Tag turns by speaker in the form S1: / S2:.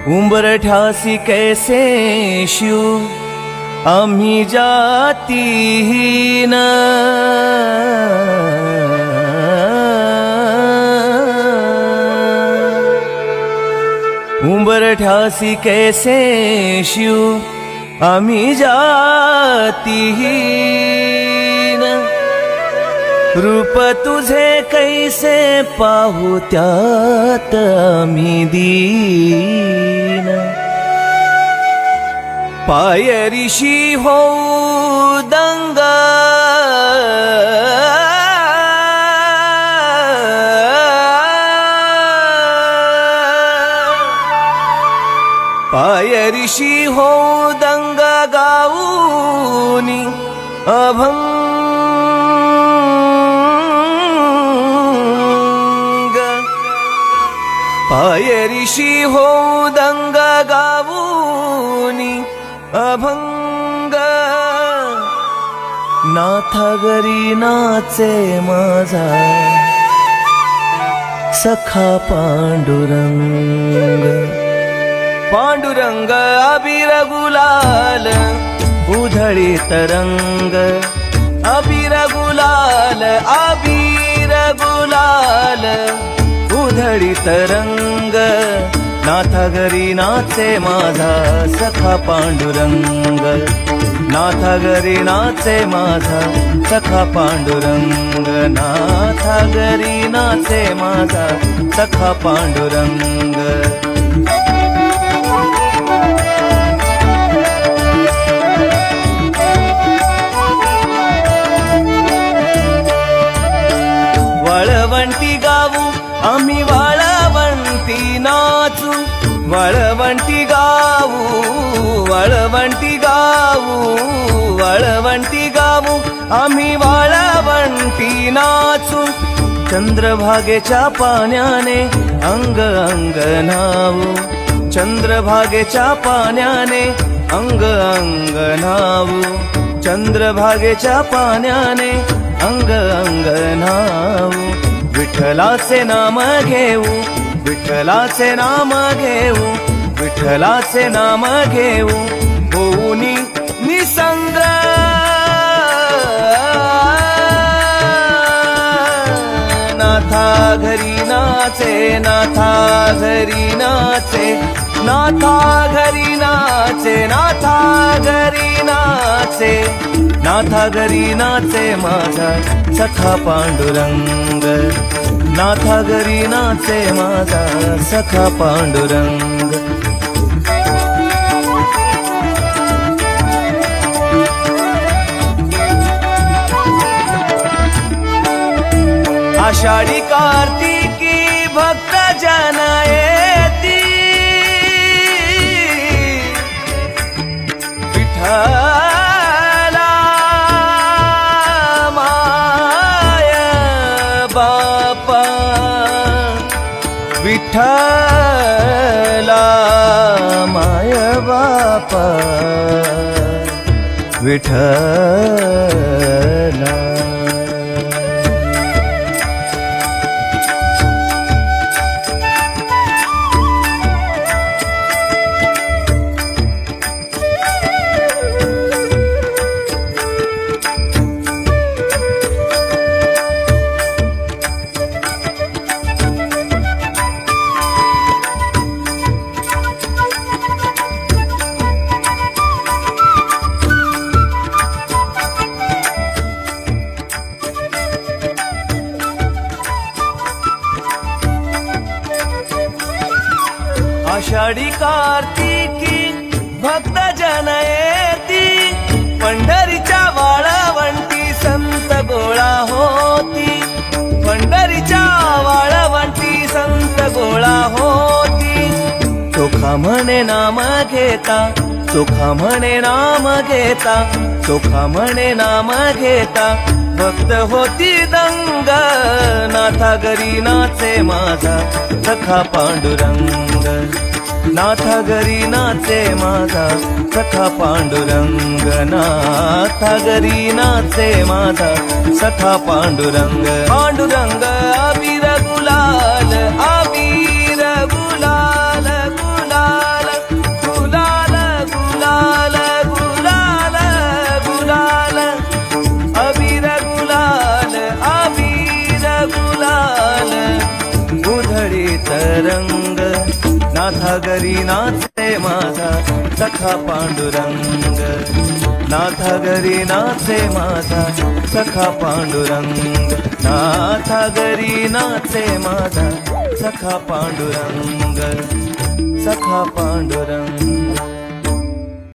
S1: उंबरठ्यासी कैसे शिव आम्ही जातीहीन, उंबरठ्यासी कैसे शिव आम्ही जातीहीन, रूप तुझे कैसे पाहू त्यात आम्ही दीन, पायरीशी होऊ दंगा पायरीशी होऊ दंगा गाऊनी अभंग, पायरीशी होऊ दंगा गाऊनी अभंग, नाथा घरी नाचे माझा सखा पांडुरंग, पांडुरंग अबीर गुलाल उधळी तरंग, अबीर गुलाल अबीर गुलाल उधळी तरंग, नाथा घरी नाचे माझा सखा पांडुरंग, नाथा घरी नाचे माझा सखा पांडुरंग, नाथा घरी नाचे माझा सखा पांडुरंग. वाळवंटी गाऊ आम्ही वाळवंटी नाचू, वाळवंटी गाऊ वाळवंटी गाऊ वाळवंटी गाऊ आम्ही वाळवंटी नाचू, चंद्रभागेच्या पाण्याने अंग अंग न्हावू, चंद्रभागेच्या पाण्याने अंग अंग न्हावू, चंद्रभागेच्या पाण्याने अंग अंग न्हावू, विठ्ठलाचे नाम घेऊ विठ्ठलाचे नाम घेऊ विठ्ठलाचे नाम घेऊ, होऊनी निसंग नाथा घरी नाचे, नाथा घरी नाचे, नाथा घरी नाचे, नाथा घरी नाचे, नाथा घरी नाचे माझा सखा पांडुरंग, नाथा घरी नाचे माझा सखा पांडुरंग. आषाढी कार्तिकी भक्त जन येती, विठ्ठला माय बापा, विठ्ठला माय बापा, विठ्ठला. आषाढी कार्तिकी भक्त जन येती, पंढरीच्या वाळवंटी संत गोळा होती, पंढरीच्या वाळवंटी संत गोळा होती, चोखा म्हणे नाम घेता, चोखा म्हणे नाम घेता, चोखा म्हणे नाम घेता, भक्त होती दंग, नाथा घरी नाचे माझा सखा पांडुरंग, नाथा घरी नाचे माझा सखा पांडुरंग, नाथा घरी नाचे माझा सखा पांडुरंग. पांडुरंग अबीर गुलाल अबीर गुलाल गुलाल रंग नाथा घरी नाचे माझा सखा पांडुरंग नाथा घरी नाचे माझा सखा पांडुरंग नाथा घरी नाचे माझा सखा पांडुरंग सखा पांडुरंग